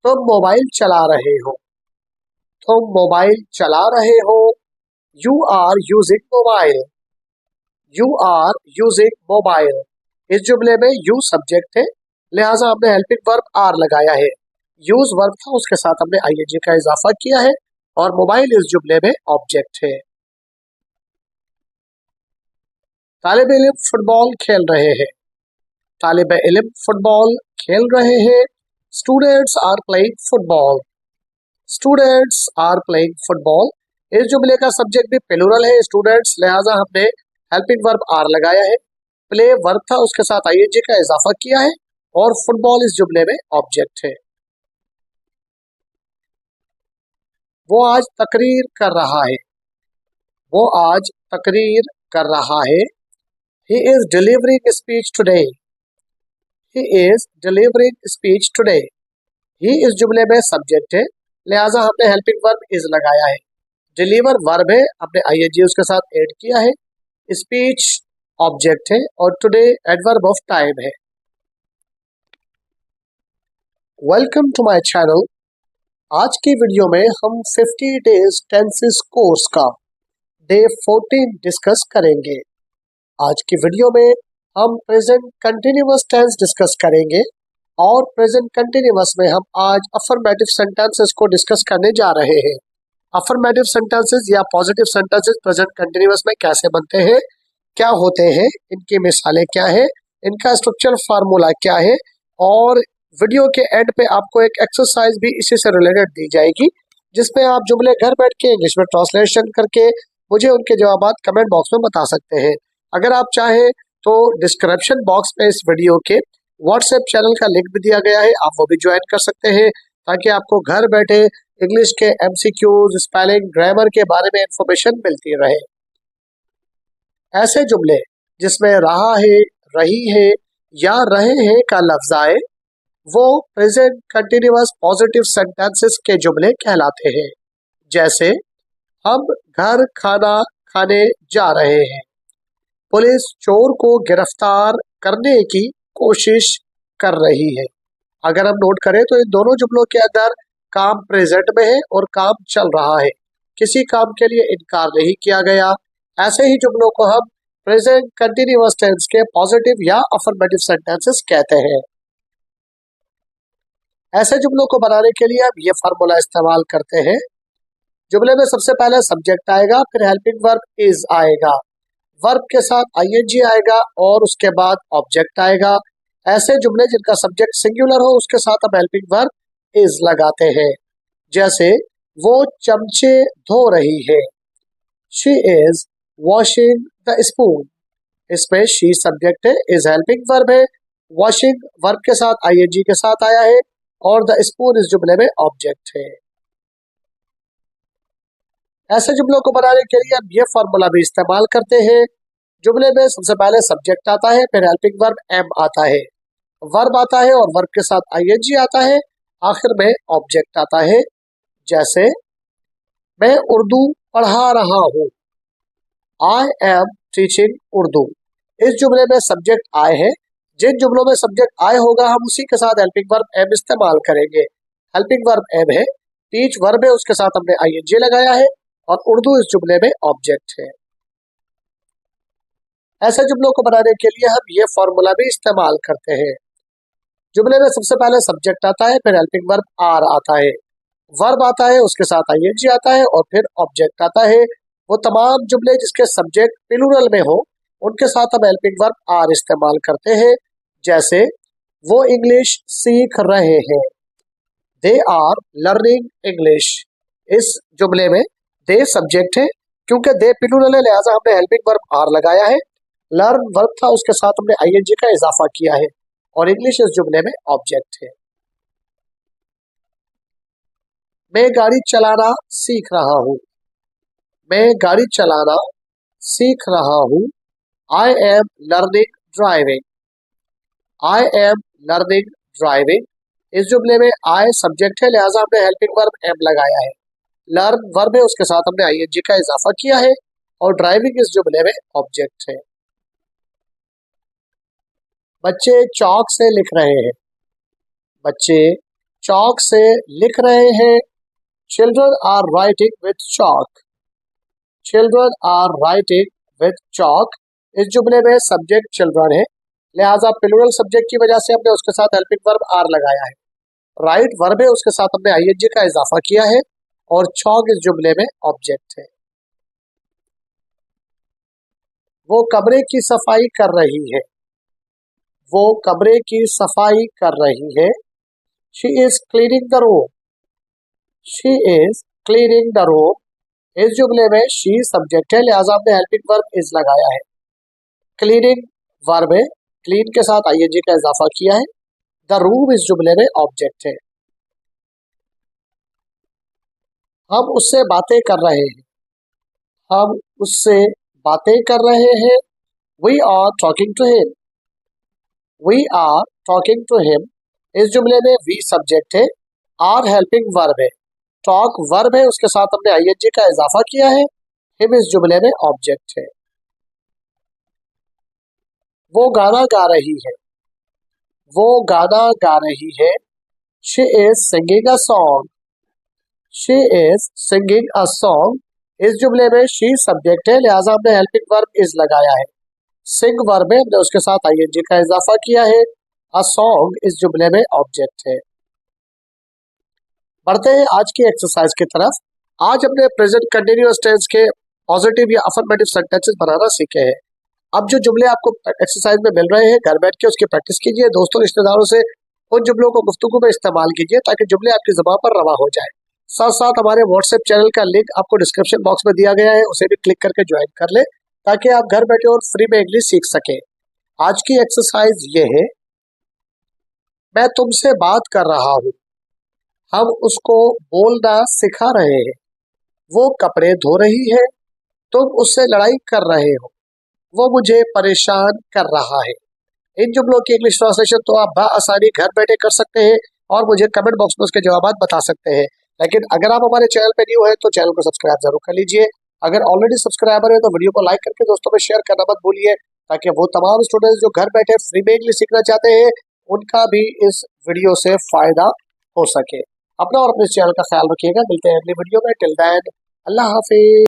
तुम मोबाइल चला रहे हो। तुम मोबाइल चला रहे हो। You are using mobile. You are using mobile. इस जुमले में यू सब्जेक्ट है, लिहाजा हमने हेल्पिंग वर्ब आर लगाया है। यूज वर्ब था, उसके साथ हमने आईएनजी का इजाफा किया है और मोबाइल इस जुमले में ऑब्जेक्ट है। तालिब इल्म फुटबॉल खेल रहे हैं। तालिब इल्म फुटबॉल खेल रहे हैं। Students are playing football. Students are playing football. इस जुमले का सब्जेक्ट भी प्लूरल है स्टूडेंट्स, लिहाजा हमने हेल्पिंग वर्ब आर लगाया है। प्ले वर्ब था, उसके साथ आईएनजी का इजाफा किया है और फुटबॉल इस जुमले में ऑब्जेक्ट है। वो आज तकरीर कर रहा है। वो आज तकरीर कर रहा है। He is delivering speech today. He is delivering speech today. He इस जुमले में सब्जेक्ट है, लिहाजा हमने हेल्पिंग वर्ब इज लगाया है। डिलीवर वर्ब है, हमने आईएनजी उसके साथ ऐड किया है। स्पीच ऑब्जेक्ट है और टुडे एडवर्ब ऑफ टाइम है। Welcome to my channel. आज की वीडियो में हम 50 डेज टेंसेस कोर्स का डे 14 डिस्कस करेंगे। आज की वीडियो में हम प्रेजेंट कंटिन्यूअस टेंस डिस्कस करेंगे और प्रेजेंट कंटिन्यूअस में हम आज अफर्मेटिव सेंटेंसेस को डिस्कस करने जा रहे हैं। अफर्मेटिव सेंटेंसेस या पॉजिटिव सेंटेंसेस प्रेजेंट कंटिन्यूअस में कैसे बनते हैं, क्या होते हैं, इनकी मिसालें क्या है, इनका स्ट्रक्चरल फार्मूला क्या है और वीडियो के एंड पे आपको एक एक्सरसाइज भी इसी से रिलेटेड दी जाएगी, जिसमें आप जुमले घर बैठ के इंग्लिश में ट्रांसलेशन करके मुझे उनके जवाब कमेंट बॉक्स में बता सकते हैं। अगर आप चाहें तो डिस्क्रिप्शन बॉक्स में इस वीडियो के व्हाट्सएप चैनल का लिंक भी दिया गया है, आप वो भी ज्वाइन कर सकते हैं ताकि आपको घर बैठे इंग्लिश के एमसीक्यूज, स्पेलिंग, ग्रामर के बारे में इंफॉर्मेशन मिलती रहे। ऐसे जुमले जिसमें रहा है, रही है या रहे हैं का लफ्ज आए वो प्रेजेंट कंटिन्यूअस पॉजिटिव सेंटेंसेस के जुमले कहलाते हैं। जैसे हम घर खाना खाने जा रहे हैं। पुलिस चोर को गिरफ्तार करने की कोशिश कर रही है। अगर हम नोट करें तो इन दोनों जुमलों के अंदर काम प्रेजेंट में है और काम चल रहा है, किसी काम के लिए इनकार नहीं किया गया। ऐसे ही जुमलों को हम प्रेजेंट कंटिन्यूअस टेंस के पॉजिटिव या अफर्मेटिव सेंटेंसेस कहते हैं। ऐसे जुमलों को बनाने के लिए हम ये फार्मूला इस्तेमाल करते हैं। जुमले में सबसे पहले सब्जेक्ट आएगा, फिर हेल्पिंग वर्ब इज आएगा, वर्ब के साथ आईएनजी आएगा और उसके बाद ऑब्जेक्ट आएगा। ऐसे जुमले जिनका सब्जेक्ट सिंगुलर हो उसके साथ हम हेल्पिंग वर्ब इज लगाते हैं। जैसे वो चमचे धो रही है। She is washing the spoon. इसमें शी सब्जेक्ट है, इज हेल्पिंग वर्ब है, वॉशिंग वर्ब के साथ आईएनजी के साथ आया है और द स्पून इस जुमले में ऑब्जेक्ट है। ऐसे जुमलों को बनाने के लिए हम ये फार्मूला भी इस्तेमाल करते हैं। जुमले में सबसे पहले सब्जेक्ट आता है, फिर हेल्पिंग वर्ब एम आता है, वर्ब आता है और वर्ब के साथ आईएनजी आता है, आखिर में ऑब्जेक्ट आता है। जैसे मैं उर्दू पढ़ा रहा हूँ। I am teaching Urdu. इस जुमले में सब्जेक्ट आए है, जिन जुमलों में सब्जेक्ट आए होगा हम उसी के साथ हेल्पिंग वर्ब एम इस्तेमाल करेंगे। हेल्पिंग वर्ब एम है, टीच वर्ब है, उसके साथ हमने आईएनजी लगाया है और उर्दू इस जुमले में ऑब्जेक्ट है। ऐसे जुमलों को बनाने के लिए हम ये फॉर्मूला भी इस्तेमाल करते हैं। जुमले में सबसे पहले सब्जेक्ट आता है, फिर हेल्पिंग वर्ब आर आता है, वर्ब आता है, उसके साथ आईएनजी आता है और फिर ऑब्जेक्ट आता है। वो तमाम जुमले जिसके सब्जेक्ट प्लूरल में हो उनके साथ हम हेल्पिंग वर्ब आर इस्तेमाल करते हैं। जैसे वो इंग्लिश सीख रहे हैं। They are learning English. इस जुमले में दे सब्जेक्ट है, क्योंकि दे प्लूरल है लिहाजा हमने हेल्पिंग वर्ब आर लगाया है। लर्न वर्ब था, उसके साथ हमने आईएनजी का इजाफा किया है और इंग्लिश इस जुमले में ऑब्जेक्ट है। मैं गाड़ी चलाना सीख रहा हूँ। मैं गाड़ी चलाना सीख रहा हूँ। I am learning driving. I am learning driving. इस जुमले में आई सब्जेक्ट है लिहाजा हमने हेल्पिंग वर्ब एम लगाया है। लर्न वर्ब है, उसके साथ हमने आईएनजी का इजाफा किया है और ड्राइविंग इस जुमले में ऑब्जेक्ट है। बच्चे चौक से लिख रहे हैं। बच्चे चौक से लिख रहे हैं। Children are writing with chalk. Children are writing with chalk. इस जुमले में सब्जेक्ट चिल्ड्रन है, लिहाजा प्लूरल सब्जेक्ट की वजह से हमने उसके साथ हेल्पिंग वर्ब आर लगाया है। राइट वर्ब है, उसके साथ हमने आईएनजी का इजाफा किया है और चॉक इस जुमले में ऑब्जेक्ट है। वो कमरे की सफाई कर रही है। वो कमरे की सफाई कर रही है। She is cleaning the room. She is cleaning the room. इस जुमले में शी सब्जेक्ट है, लिहाजा हमने हेल्पिंग वर्ब इज लगाया है। क्लीनिंग वर्ब है, क्लीन के साथ आईएनजी का इजाफा किया है। द रूम इस जुमले में ऑब्जेक्ट है। हम उससे बातें कर रहे हैं। हम उससे बातें कर रहे हैं। We are talking to him. We are talking to him. इस जुमले में वी सब्जेक्ट है, आर हेल्पिंग वर्ब है, टॉक वर्ब है, उसके साथ हमने आईएनजी का इजाफा किया है। हिम इस जुमले में ऑब्जेक्ट है। वो गाना गा रही है। वो गाना गा रही है। She is singing a song. She is singing a song. इस जुमले में शी सब्जेक्ट है, लिहाजा हमने हेल्पिंग वर्ब इज लगाया है। सिंग वर्ब है, हमने उसके साथ आईएनजी का इजाफा किया है। अ सॉन्ग इस जुमले में ऑब्जेक्ट है। बढ़ते हैं आज की एक्सरसाइज की तरफ। आज हमने प्रेजेंट कंटिन्यूअस टेंस के पॉजिटिव या अफर्मेटिव सेंटेंसेस बनाना सीखे हैं। अब जो जुमले आपको एक्सरसाइज में मिल रहे हैं, घर बैठ के उसकी प्रैक्टिस कीजिए। दोस्तों रिश्तेदारों से उन जुमलों को गुफ्तगू में इस्तेमाल कीजिए ताकि जुमले आपकी ज़बान पर रवा हो जाए। साथ साथ हमारे व्हाट्सएप चैनल का लिंक आपको डिस्क्रिप्शन बॉक्स में दिया गया है, उसे भी क्लिक करके ज्वाइन कर ले ताकि आप घर बैठे और फ्री में इंग्लिश सीख सके। आज की एक्सरसाइज ये है, मैं तुमसे बात कर रहा हूँ। हम उसको बोलना सिखा रहे हैं। वो कपड़े धो रही है। तुम उससे लड़ाई कर रहे हो। वो मुझे परेशान कर रहा है। इन जुमलों की इंग्लिश ट्रांसलेशन तो आप बआसानी घर बैठे कर सकते हैं और मुझे कमेंट बॉक्स में उसके जवाब बता सकते हैं। लेकिन अगर आप हमारे चैनल पे न्यू है तो चैनल को सब्सक्राइब जरूर कर लीजिए। अगर ऑलरेडी सब्सक्राइबर है तो वीडियो को लाइक करके दोस्तों में शेयर करना मत भूलिए ताकि वो तमाम स्टूडेंट्स जो घर बैठे फ्री में इंग्लिश सीखना चाहते हैं उनका भी इस वीडियो से फायदा हो सके। अपना और अपने चैनल का ख्याल रखिएगा। मिलते हैं अगली वीडियो में। टिल देन अल्लाह हाफिज।